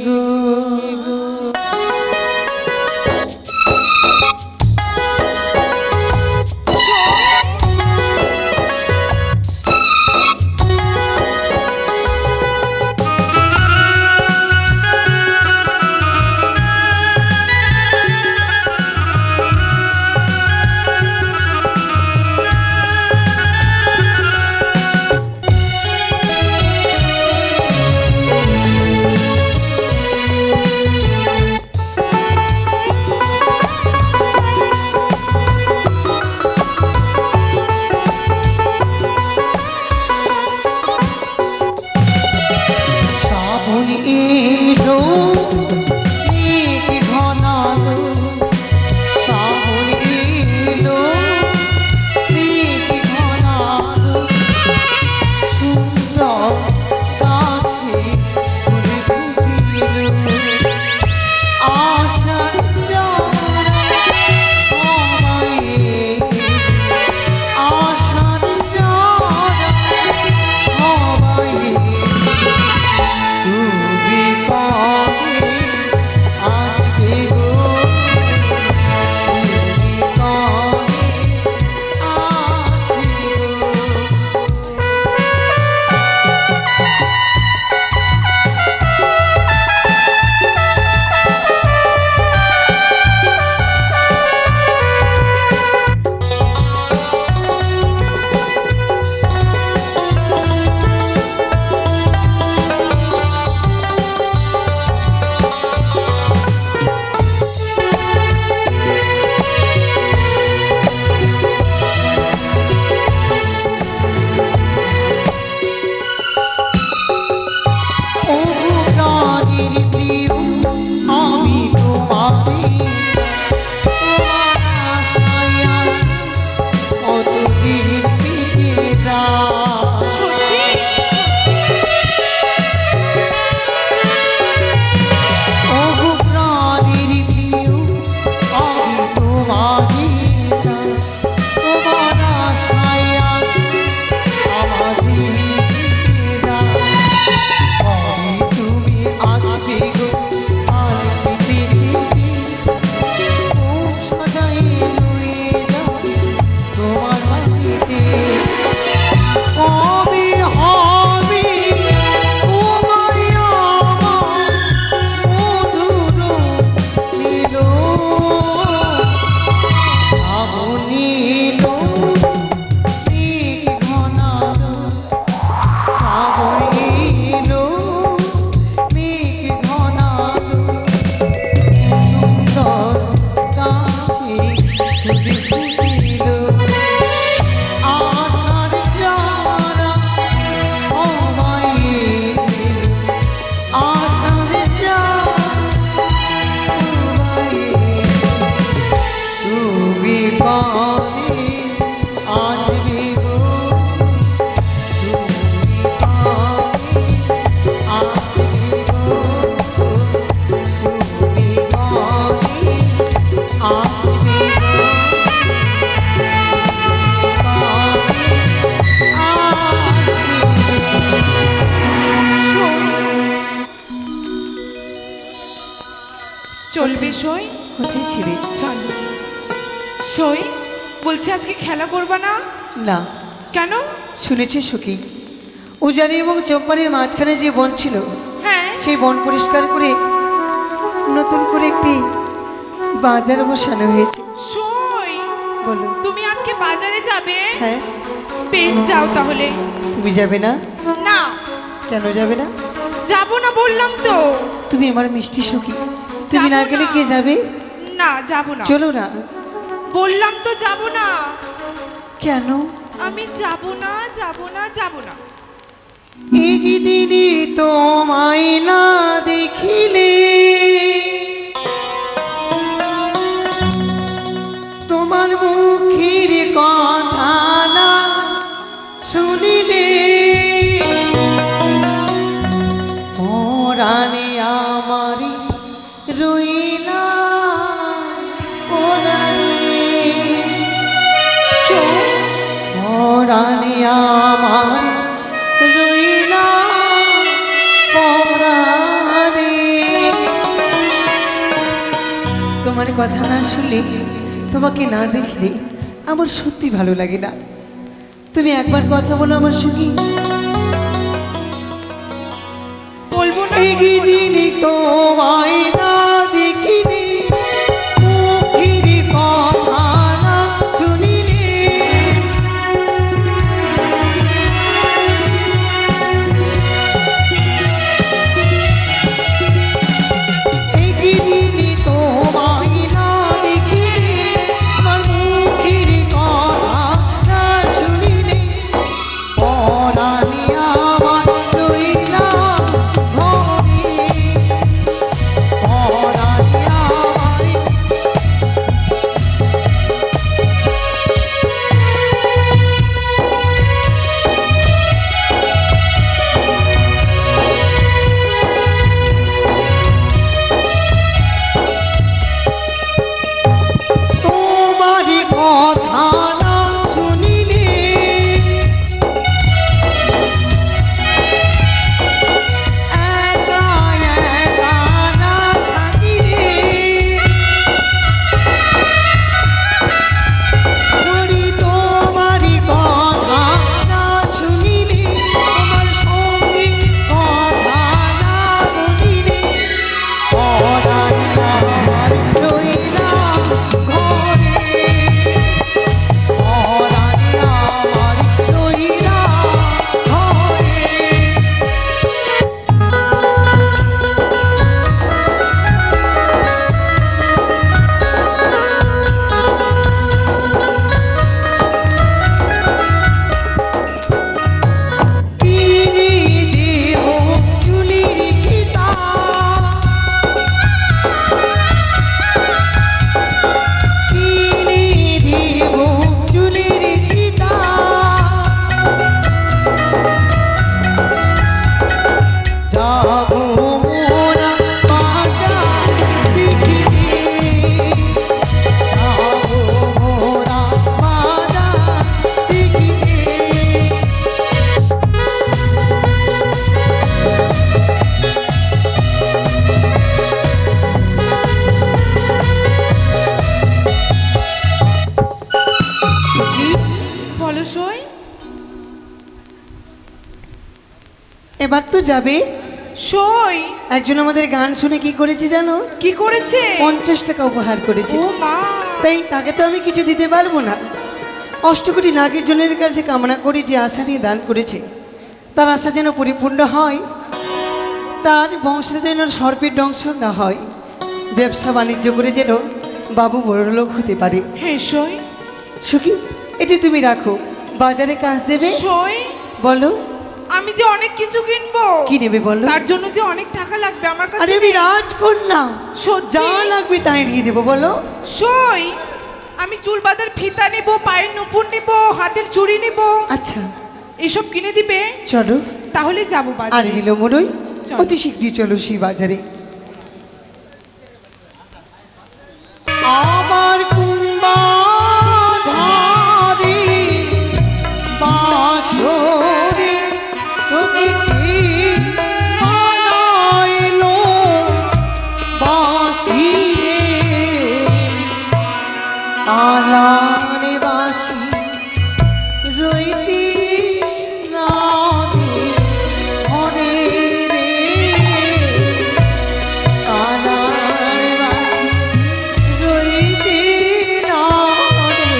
গো। চলবে সই? কোথায় ছিলি? চল সই, বলছি আজকে খেলা করবা না? না। কেন? শুনেছি সখী, উজানি এবং চম্পানির মাঝখানে যে বন ছিল, হ্যাঁ, সেই বন পরিষ্কার করে নতুন করে একটি বাজার বসানো হয়েছে। সই, বলো। তুমি আজকে বাজারে যাবে? হ্যাঁ। বেশ, যাও তাহলে। তুমি যাবে না? না। কেন যাবে না? যাবো না বললাম তো। তুমি আমার মিষ্টি সখী, তুমি না যাবো গেলে না। কে যাবে? না, যাবো না। চলো না। বললাম তো যাবো না। কেন? আমি যাবো না, যাবো না, যাবো না। একদিনে তোমায় না দেখিলে, তোমার মুখের কথা না শুনিলে, পরাণে আমার রইলা পরাণে আমার রইলা পরাণে। তোমার কথা না শুনলে, তোমাকে না দেখলে আমার সত্যি ভালো লাগে না। তুমি একবার কথা বলো আমার সঙ্গে। বলবো না। একদিন তোমায় না দেখিলে, মুখের কথা না শুনিলে, একদিন তোমায় না দেখিলে, আমার মুখের কথা না শুনিলে, পরাণে আমার রইলা ঘরে, পরাণে আমার। তোমারই কথা না শুনিলে, একা একা না থাকিলে, বলি তোমারই কথা না শুনিলে, আমার সঙ্গে কথা না বলিলে, পরাণে আমার রইলা ঘরে, পরাণে আমার রইলা ঘরে। কিনে দেব চুলির ফিতা, কিনে দেব চুলির ফিতা, যাবো মোরা বাজার দেখিতে, যাবো মোরা বাজার দেখিতে। বলো সই। এবার তো যাবে। সই একজন আমাদের গান শুনে কি করেছে জানো? কি করেছে? 50 টাকা উপহার করেছে। ও মা, তাই তাকে তো আমি কিছু দিতে পারবো না। অষ্টকোটি নাগের জনের কাছে কামনা করি, যে আশা নিয়ে দান করেছে তার আশা যেন পরিপূর্ণ হয়, তার বংশে যেন সর্পের দংশ না হয়, ব্যবসা বাণিজ্য করে যেন বাবু বড়লোক হতে পারে। হ্যাঁ সই। সুখী, এটি তুমি রাখো, বাজারে কাজ দেবে। সই, বলো আমি যে অনেক কিছু কিনবো। কি নেবে বলো? তার জন্য যে অনেক টাকা লাগবে আমার কাছে। আরে আমি রাজকন্যা, সত্যি? যা লাগবে তাই নিয়ে দেবো। বলো সই, আমি চুল বাঁধার ফিতা নিব, পায়ের নুপুর নিব, হাতের চুড়ি নিব। আচ্ছা এসব কিনে দিবে? চলো। তাহলে যাবো আর বাজারে। বিলম্ব নই, চলো। অতি শীঘ্রই চলো সেই বাজারে। আমার কুম্বা ঝাড়ি বাঁশরি তুমি কি বানাইলো বাঁশি রে, আলারে বাঁশি রইতি না দে ঘরে রে, আলারে বাঁশি রইতি না দে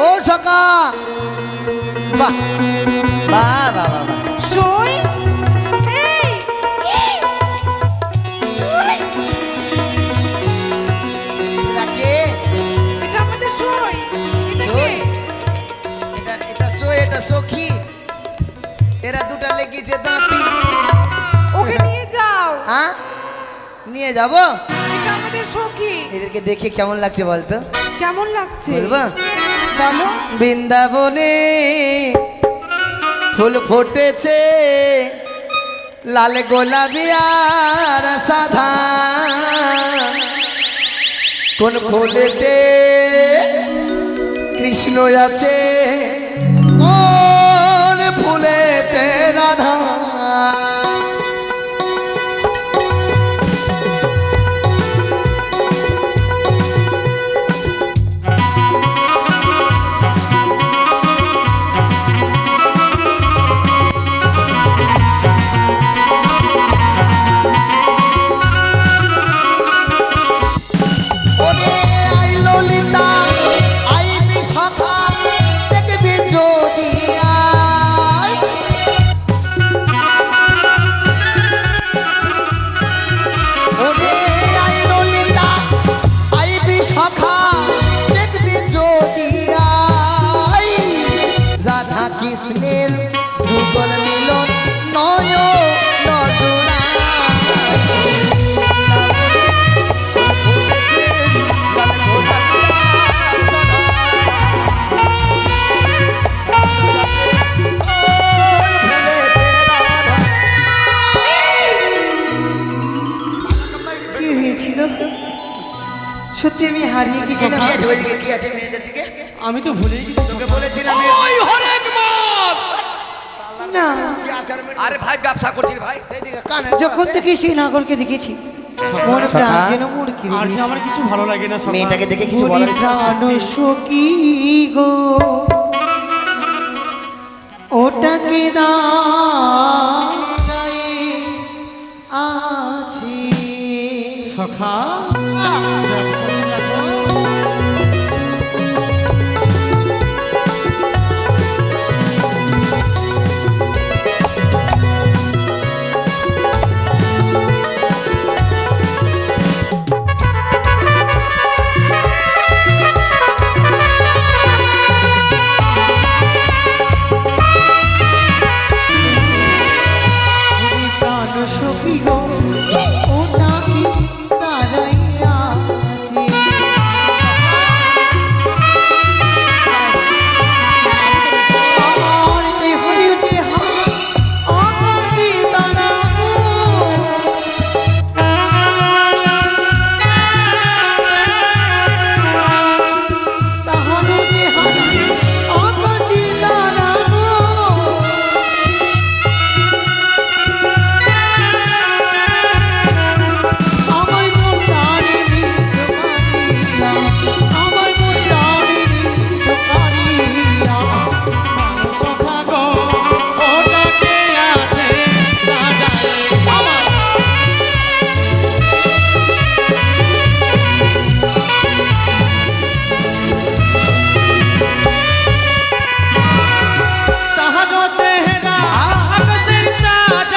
ও সকা, বাহ বাহ বাহ বাহ বাহ। সই, এই, তাকে এটা আমাদের সই। এটা কে? এটা এটা সখী, এরা দুটা লেগেছে দাঁতি। ওকে নিয়ে যাও। হ্যাঁ, নিয়ে যাবো। এটা আমাদের সখী। এদেরকে দেখে কেমন লাগছে বলতো? কেমন লাগছে বলবো? বলো। বৃন্দাবনে ফুল ফুটেছে লাল গোলাপি আর সাদা, কোন ফুলেতে কৃষ্ণ আছে, কোন ফুলেতে রাধা। কৃষ্ণের যুগল মিলন নয় নজরা, কি হয়েছিল? সত্যি আমি হারিয়ে গেছিলাম। কি আছে ওইদিকে, কি আছে মেয়েদের দিকে? আমি তো ভুলেই গেছি। তোকে বলেছিলাম না, আরে ভাই ব্যবসা করছিস ভাই, এইদিকে কানে যখন থেকে সেই নাগরকে দেখেছি মনে প্রাণ যেন মোর আর যে আমার কিছু ভালো লাগে না সকাল। মেয়েটাকে দেখে কিছু বলার ইচ্ছা আছে? সখী গো ওটাকে দাঁড়ায়ে আছি সখা প্রাণ সখী গো ওটাকে দাঁড়ায়ে আছি। আমার দেহরি যে আকাশে তারা তাহারে যে আকাশে তারা আমার মন টানে নিত্যকারিয়া, আমার মন টানে নিত্যকারিয়া। সখা গো ওটাকে আছে দাদারে আমার তাহার চেহারা আকাশের চাঁদ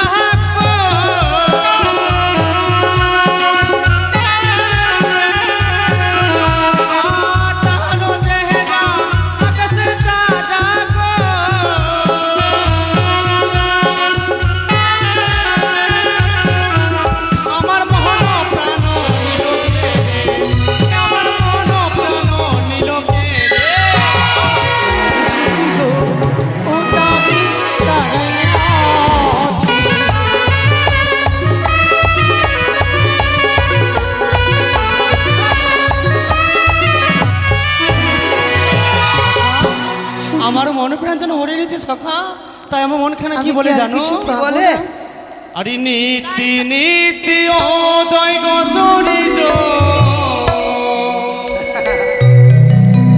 তাহার চেহারা আকাশের চাঁদ আমার মন প্রাণ নিলোকে আমার মন প্রাণ নিলোকে ওটাকে দাঁড়ায়ে আছি। আমার মন প্রাণ যেন হরে নিচ্ছে সখা, তাই আমার মনখানা কি আমি বলে কি আর জানো? কিছু কি পাবো বলে? না? আরে নীতি নীতি অদয় গো সূর্য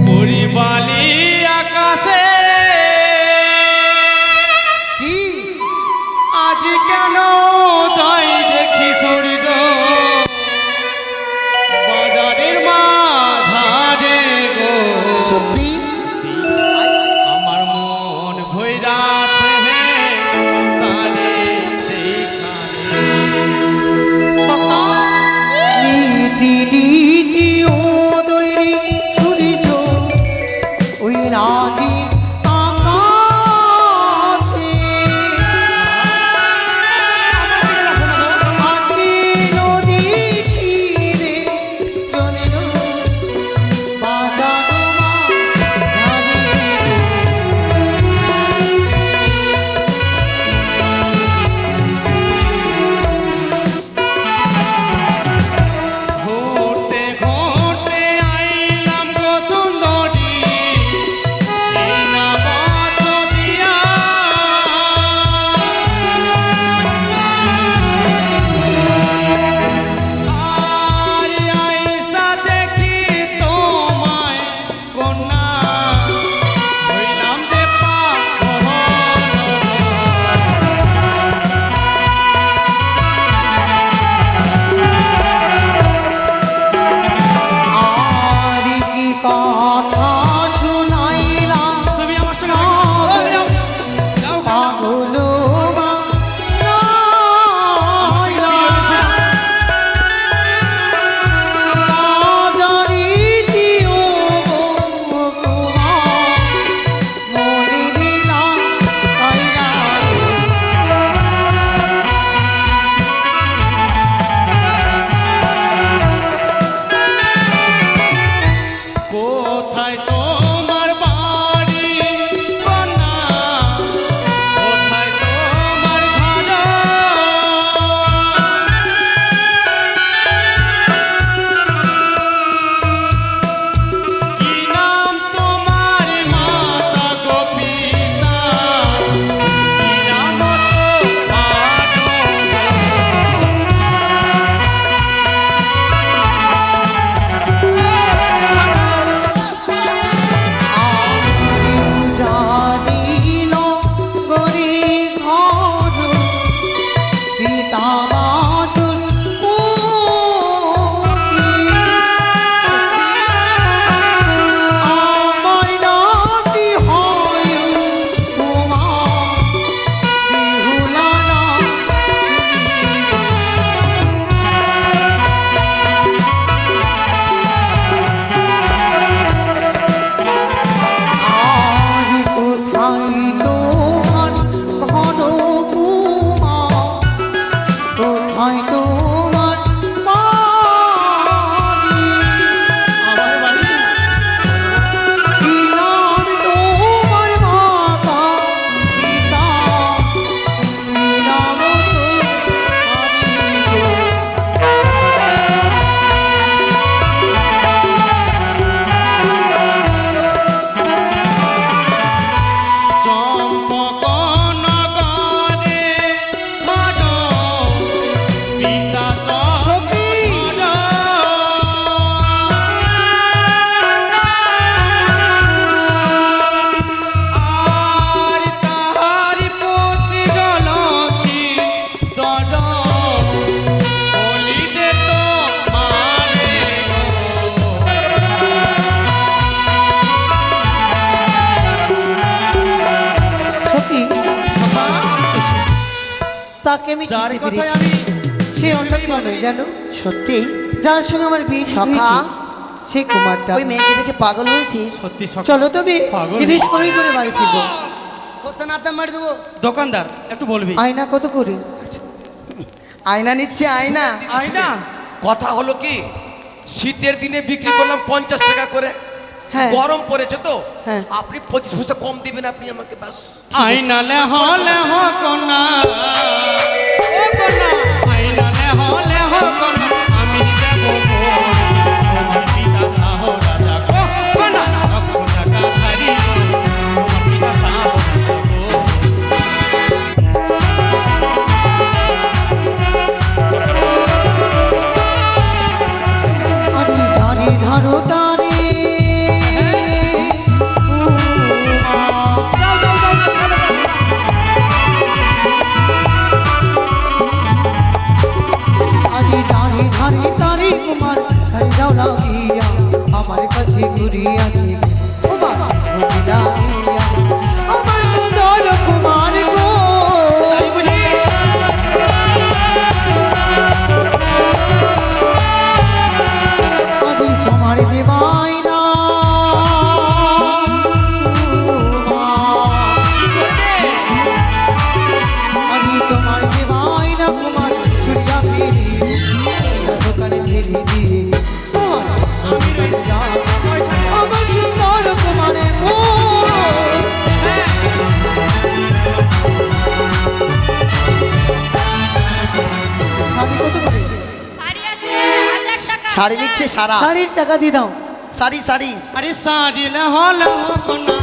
পরিবালি আকাশে কি আজ কেন তাই দেখি সূর্য বাজারের মাঝারে গো সত্যি আমার মন ভৈরাছে তারে নীতি নীতি ওদয়রে সূর্য ওই রানী আকাশে আজকে নদী তীরে জলের বাজানো মাঝারে তাকে আমি যার চিনতে কথায় পেরেছি। আমি সে অন্য কেউ নয় জানো, সত্যি যার সঙ্গে আমার বিয়ে ঠিক সখা? হয়েছে, সে কুমারটা। ওই মেয়েকে দেখে পাগল হয়েছিস? সত্যি সখা। চলো তবে পাগল। জিনিস করে করে বাড়ি ফিরবো। কত নাতা মার দেবো? দোকানদার একটু বলবি আয়না কত করে? আয়না নিচ্ছে আয়না। আয়না কথা হলো কি, শীতের দিনে বিক্রি করলাম 50 টাকা করে। হ্যাঁ। গরম পড়েছে তো, হ্যাঁ। আপনি 25 পয়সা কম দিবেন আপনি আমাকে, বাস। আয়না লে হো কোনা ও কোনা আয়না লে হো কোনা আমি দেব তোমার পিতা সাহ রাজা গো কোনা লক্ষ টাকা ধারি গো তোমার পিতা সাহ রাজা গো। আমি জানি ধরো তারে আমি জানি ধারে তারে কুমার ধারে যাও লাগিয়া আমার কাছে ঘুরিয়াছে ও বাবা ঘুরিয়া আমার সুন্দর কুমার গো তাই বুঝি আমি তোমার দেবাই না আমি তোমার দেবাই না কুমার ছুড়িয়া ফিরি দোকানে ফিরি দিয়ে আমি রই আমার সুন্দর কুমারে গো শাড়ি কত করে? শাড়ি আছে 1000 টাকা। শাড়ি নিচ্ছে সারা, শাড়ির টাকা দিয়ে দাও। শাড়ি শাড়ি। আরে শাড়ি লে হো কোনা